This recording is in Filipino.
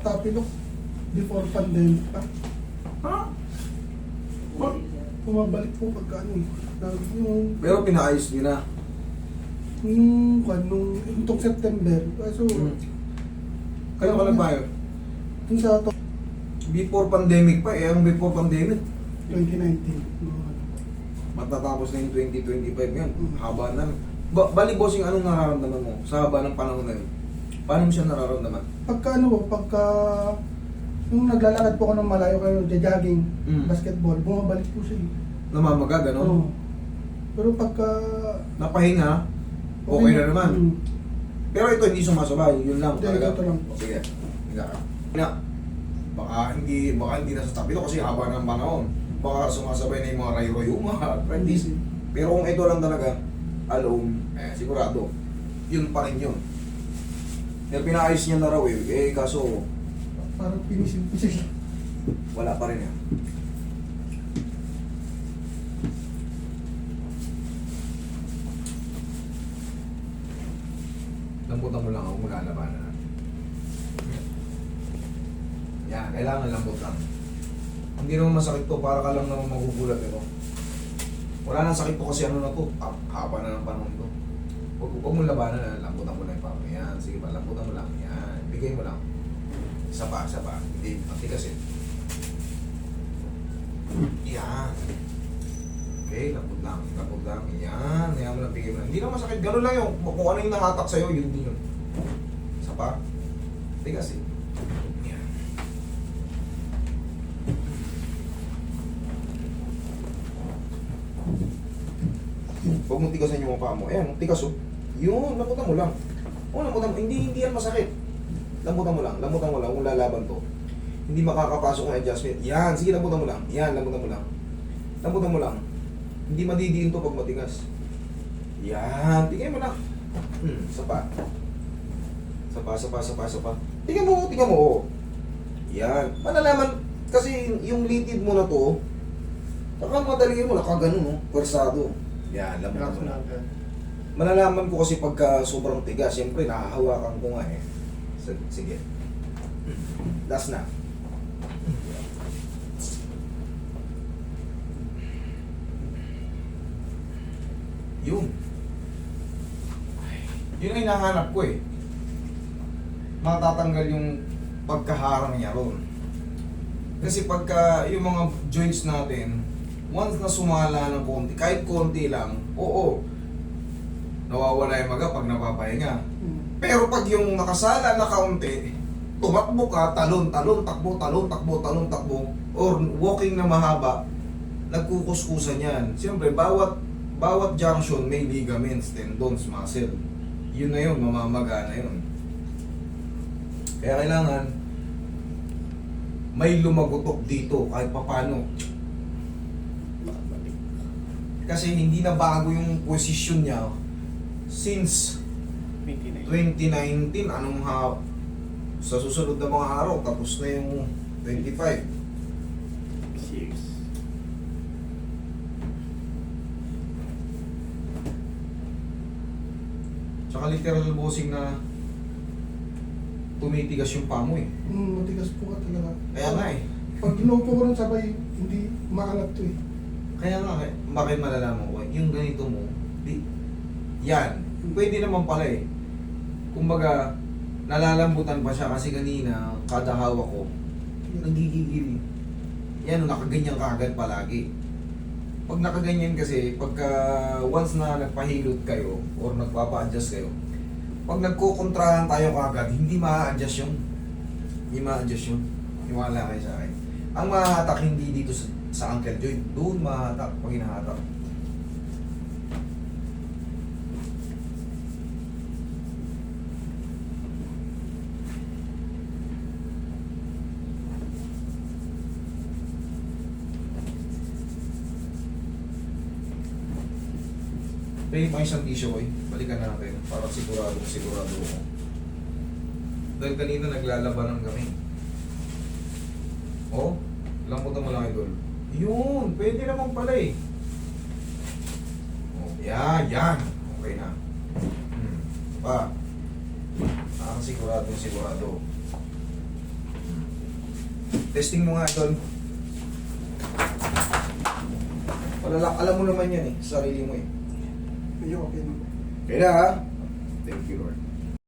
tapilok before pandemic pa. Ha? Bumabalik po pagka ano eh. Yung, Pero pinaayos niyo na. itong September. So, Kaya ka na ba yun? yung sa to, Before pandemic pa eh. Ang before pandemic? 2019. Matatapos na yung 2025 yan. Haba na. Bali bossing, anong nararamdaman mo sa haba ng panahon na yun? Paano mo siya nararamdaman? Pagka yung naglalakad po ako ng malayo kayo, jogging, basketball, bumabalik po siya. Namamaga, gano'n? Oo. Pero pagka... Napahinga, okay na naman. Pero ito hindi sumasabay, yun lang Hindi, talaga. ito lang po. Sige, higa ka. Na, baka hindi nasa tabi ito kasi haba ng panahon. Baka sumasabay na yung mga rayo-rayo, practice. Pero kung ito lang talaga, alone, sigurado, yun pa rin yun. Pero pinaayos niya na raw kaso Parang pinisil-pisil. wala pa rin yan. Lambutan mo lang ako mula labanan. Yan, kailangan lambot lang. Hindi naman masakit to, para ka lang naman magugulat ito. Wala nang sakit to kasi ano na to, haba na ng panahon to. Huwag mo labanan, lambutan mo lang yung papa. Yan, sige pa, lambutan mo lang. Yan, bigay mo lang. Isa pa. Hindi, matigas eh. Yan. Okay, lambot lang. Yan, yan mo lang, bigay mo lang. Hindi na masakit, gano'n lang yung, kung ano yung nahatak sa'yo, yun din yun. Isa pa. Tigas eh. Yan. Huwag mong tigasan yung mukha mo. Ayan, tigas oh. Yun, lambutan mo lang. Lambutan mo. Hindi yan masakit. Lambutan mo lang kung lalaban to. Hindi makakapasok ng adjustment. Yan, sige lambutan mo lang. Yan, lambutan mo lang. Hindi madidiin to pag matigas. Yan, tingnan mo lang. Sapa. Tingnan mo. Oh. Yan. Malalaman, kasi yung litid mo na to, nakamadali mo, nakaganon, no? Pwersado. Yan, lambutan mo lang. Malalaman ko kasi pagka sobrang tigas, siyempre nahahawakan ko nga eh. Sige. Last na. Yun. Yun ang hinahanap ko eh. Matatanggal yung pagkaharang niya ron. Kasi pagka yung mga joints natin, once na sumala ng konti, kahit konti lang, oo, nawawala yung maga pag napapahinga. Pero pag yung nakasala na kaunti, tumakbo ka, talon, takbo, or walking na mahaba, nagkukuskusan yan. Siyempre, bawat junction may ligaments, tendons, muscle. Yun na yun, mamamaga na yun. Kaya kailangan may lumagutok dito kahit papano. Kasi hindi na bago yung position niya since 2019, sa susunod na mga araw, tapos na yung 25. Tsaka literal bossing na tumitigas yung pamo eh. Matigas po ka talaga. Kaya nga eh. Pag ginupo ko rin sabay, hindi maangat to eh. Kaya nga eh, bakit malalaman ko yung ganito mo, yan, pwede naman pala eh. Kumbaga, nalalambutan pa siya kasi kanina, kada hawak ko, nagigigil. Yan, nakaganyan ka agad palagi. Pag nakaganyan kasi, pagka once na nagpahilot kayo, or nagpapa-adjust kayo, pag nagkukontrahan tayo kagad, hindi ma-adjust yun. Iwala kayo sa akin. Ang mahahatak hindi dito sa ankle joint, doon mahahatak pag hinahatak. Pwede pa isang tissue ko eh. Balikan natin para sigurado ko. Dahil kanina naglalabanan kami. Oh, lambutan mo lang idol. Yun, pwede naman pala eh. Oh, yan. Okay na. Pa. Sigurado. Testing mo nga doon. Alam mo naman yan eh, sa sarili mo eh. Medyo okay na. Kaya ha? Thank you Lord.